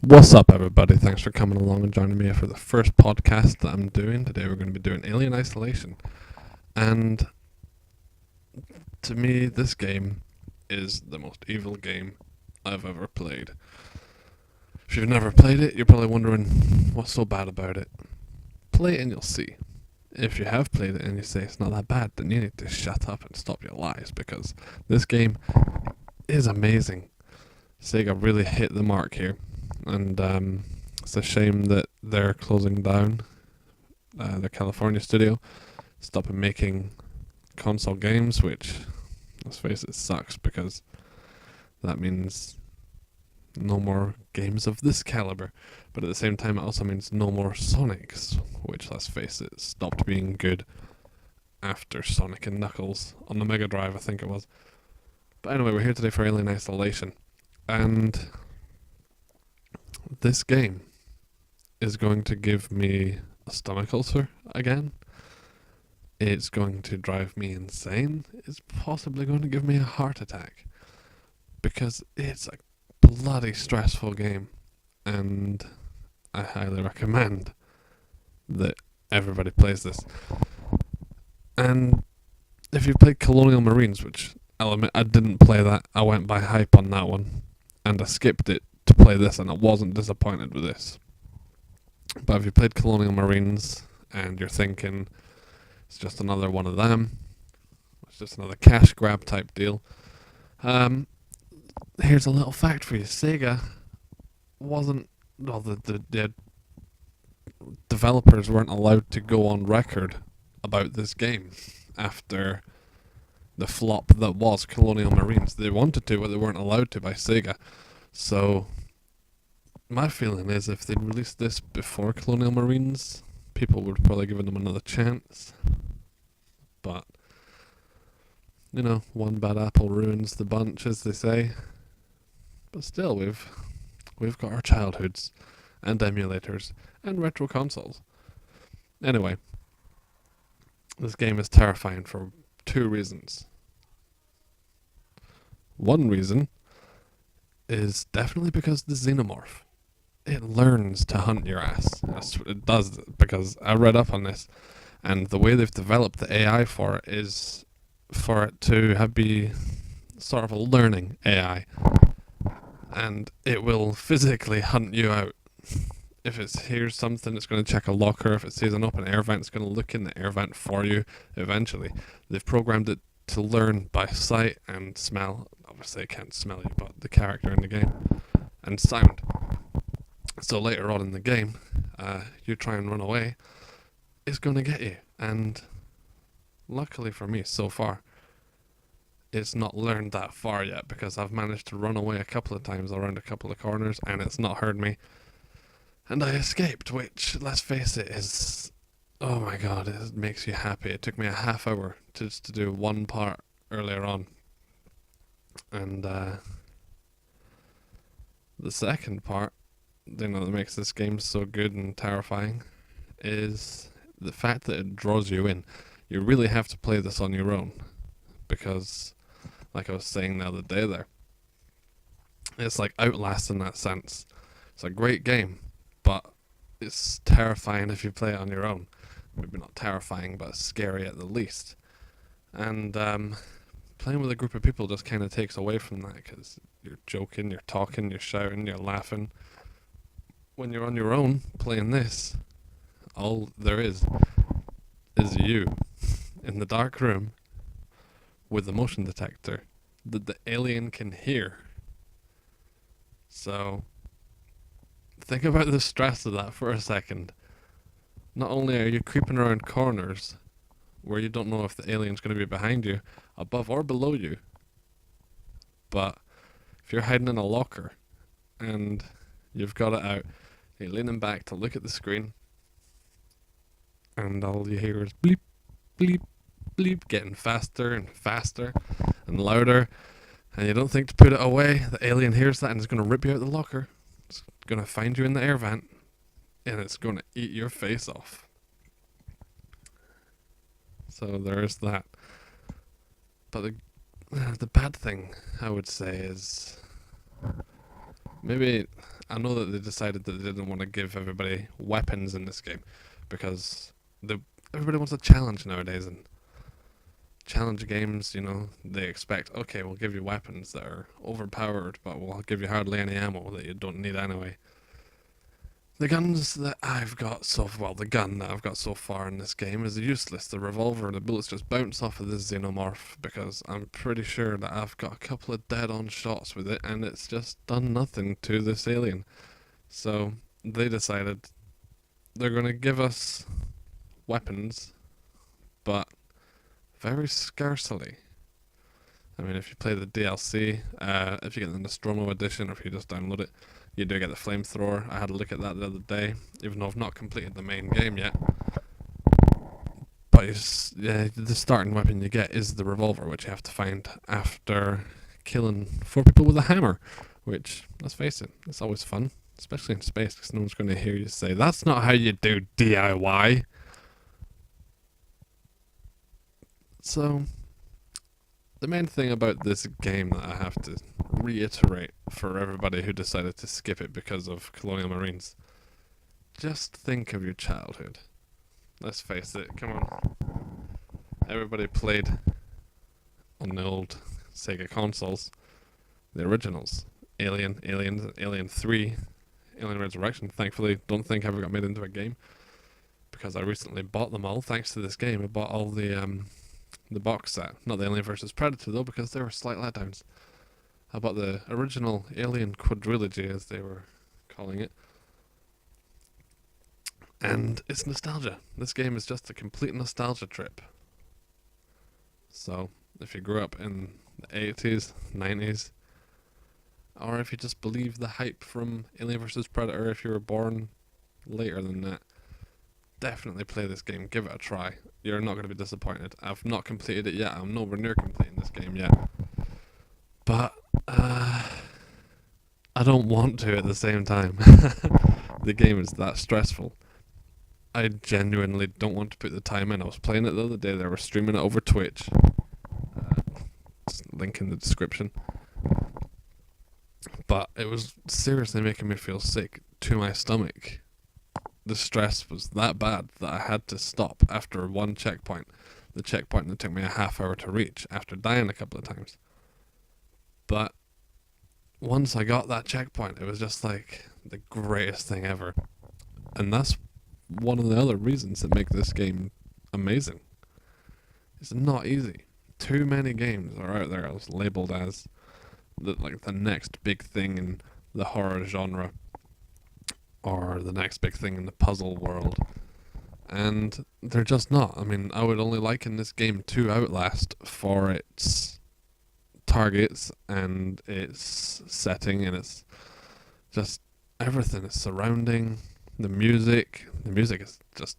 What's up, everybody? Thanks for coming along and joining me for the first podcast that I'm doing. Today, we're going to be doing Alien Isolation. And to me, this game is the most evil game I've ever played. If you've never played it, you're probably wondering what's so bad about it. Play it and you'll see. If you have played it and you say it's not that bad, then you need to shut up and stop your lies, because this game is amazing. Sega really hit the mark here. And it's a shame that they're closing down their California studio, stopping making console games, which, let's face it, sucks, because that means no more games of this caliber. But at the same time, it also means no more Sonics, which, let's face it, stopped being good after Sonic and Knuckles on the Mega Drive, I think it was. But anyway, we're here today for Alien Isolation, and this game is going to give me a stomach ulcer again. It's going to drive me insane. It's possibly going to give me a heart attack, because it's a bloody stressful game, and I highly recommend that everybody plays this. And if you played Colonial Marines, which I'll admit I didn't play that, I went by hype on that one, and I skipped it to play this, and I wasn't disappointed with this. But if you played Colonial Marines and you're thinking it's just another one of them, it's just another cash grab type deal, here's a little fact for you. Sega wasn't, well, the developers weren't allowed to go on record about this game after the flop that was Colonial Marines. They wanted to, but they weren't allowed to by Sega. So my feeling is if they'd released this before Colonial Marines, people would probably give them another chance. But, you know, one bad apple ruins the bunch, as they say. But still, we've got our childhoods and emulators and retro consoles. Anyway, this game is terrifying for two reasons. One reason is definitely because the xenomorph. It learns to hunt your ass. That's what it does, because I read up on this, and the way they've developed the AI for it is for it to be sort of a learning AI, and it will physically hunt you out. If it hears something, it's going to check a locker. If it sees an open air vent, it's going to look in the air vent for you eventually. They've programmed it to learn by sight and smell. Obviously, it can't smell you, but the character in the game, and sound. So later on in the game, you try and run away, it's going to get you. And luckily for me, so far, it's not learned that far yet, because I've managed to run away a couple of times around a couple of corners, and it's not heard me. And I escaped, which, let's face it, is, oh my god, it makes you happy. It took me a half hour just to do one part earlier on. And the second part, you know, that makes this game so good and terrifying is the fact that it draws you in. You really have to play this on your own, because, like I was saying the other day there, it's like Outlast in that sense. It's a great game, but it's terrifying if you play it on your own. Maybe not terrifying, but scary at the least. And playing with a group of people just kind of takes away from that, because you're joking, you're talking, you're shouting, you're laughing. When you're on your own playing this, all there is you in the dark room with the motion detector that the alien can hear. So think about the stress of that for a second. Not only are you creeping around corners where you don't know if the alien's going to be behind you, above or below you, but if you're hiding in a locker and you've got it out, you're leaning back to look at the screen, and all you hear is bleep, bleep, bleep, getting faster and faster and louder, and you don't think to put it away. The alien hears that and is going to rip you out the locker. It's going to find you in the air vent, and it's going to eat your face off. So there's that. But the bad thing, I would say, is maybe I know that they decided that they didn't want to give everybody weapons in this game because the everybody wants a challenge nowadays, and challenge games, they expect, okay, we'll give you weapons that are overpowered, but we'll give you hardly any ammo that you don't need anyway. The guns that I've got the gun that I've got so far in this game is useless. The revolver, the bullets just bounce off of this xenomorph because I'm pretty sure that I've got a couple of dead-on shots with it and it's just done nothing to this alien. So they decided they're going to give us weapons, but very scarcely. I mean, if you play the DLC, if you get the Nostromo edition or if you just download it, you do get the flamethrower. I had a look at that the other day, even though I've not completed the main game yet. But the starting weapon you get is the revolver, which you have to find after killing 4 people with a hammer, which, let's face it, it's always fun, especially in space, because no one's going to hear you say, that's not how you do DIY. So, the main thing about this game that I have to reiterate for everybody who decided to skip it because of Colonial Marines, just think of your childhood. Let's face it, come on. Everybody played on the old Sega consoles, the originals. Alien 3, Alien Resurrection, thankfully don't think ever got made into a game, because I recently bought them all thanks to this game. I bought all the box set, not the Alien vs Predator though, because they were slight letdowns. I bought the original Alien quadrilogy, as they were calling it, and it's nostalgia. This game is just a complete nostalgia trip. So, if you grew up in the 80s, 90s, or if you just believe the hype from Alien vs Predator, if you were born later than that, definitely play this game, give it a try. You're not going to be disappointed. I've not completed it yet, I'm nowhere near completing this game yet. But, I don't want to at the same time. The game is that stressful. I genuinely don't want to put the time in. I was playing it the other day, they were streaming it over Twitch. Link in the description. But it was seriously making me feel sick to my stomach. The stress was that bad that I had to stop after one checkpoint. The checkpoint that took me a half hour to reach after dying a couple of times. But once I got that checkpoint, it was just like the greatest thing ever. And that's one of the other reasons that make this game amazing. It's not easy. Too many games are out there as labelled as the next big thing in the horror genre, or the next big thing in the puzzle world, and they're just not. I mean, I would only liken this game to Outlast for its targets and its setting, and it's just everything is surrounding the music. The music is just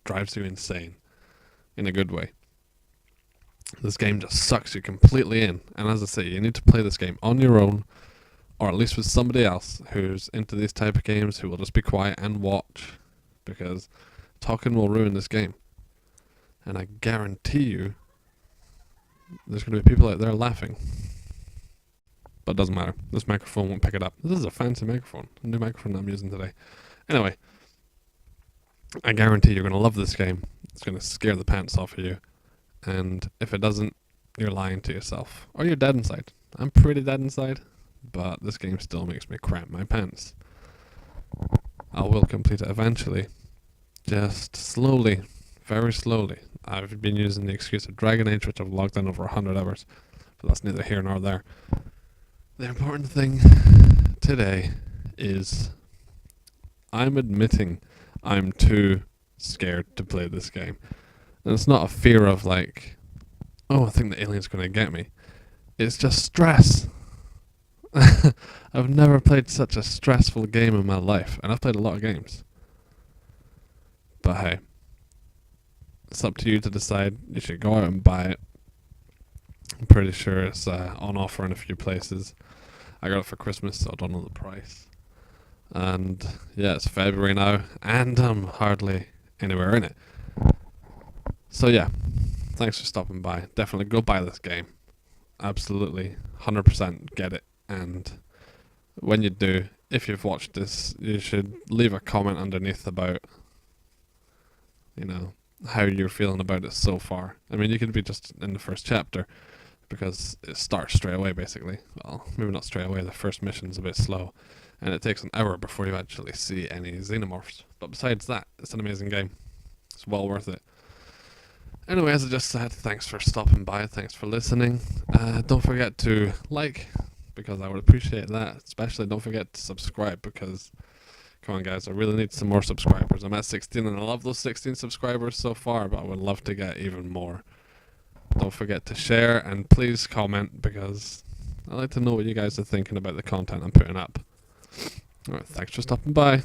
drives you insane in a good way. This game just sucks you completely in, and as I say, you need to play this game on your own, or at least with somebody else who's into these type of games, who will just be quiet and watch, because talking will ruin this game. And I guarantee you there's going to be people out there laughing. But it doesn't matter. This microphone won't pick it up. This is a fancy microphone. A new microphone I'm using today. Anyway, I guarantee you're going to love this game. It's going to scare the pants off of you. And if it doesn't, you're lying to yourself. Or you're dead inside. I'm pretty dead inside, but this game still makes me crap my pants. I will complete it eventually. Just slowly. Very slowly. I've been using the excuse of Dragon Age, which I've logged in over 100 hours. But that's neither here nor there. The important thing today is I'm admitting I'm too scared to play this game. And it's not a fear of like, oh, I think the alien's going to get me. It's just stress. I've never played such a stressful game in my life. And I've played a lot of games. But hey, it's up to you to decide. You should go out and buy it. I'm pretty sure it's on offer in a few places. I got it for Christmas, so I don't know the price. And yeah, it's February now, and I'm hardly anywhere in it. So yeah, thanks for stopping by. Definitely go buy this game. Absolutely, 100% get it. And when you do, if you've watched this, you should leave a comment underneath about, you know, how you're feeling about it so far. I mean, you could be just in the first chapter, because it starts straight away, basically. Well, maybe not straight away, the first mission's a bit slow, and it takes an hour before you actually see any xenomorphs. But besides that, it's an amazing game. It's well worth it. Anyway, as I just said, thanks for stopping by, thanks for listening. Don't forget to like, because I would appreciate that. Especially don't forget to subscribe, because, come on guys, I really need some more subscribers. I'm at 16 and I love those 16 subscribers so far, but I would love to get even more. Don't forget to share, and please comment, because I like to know what you guys are thinking about the content I'm putting up. Alright, thanks for stopping by.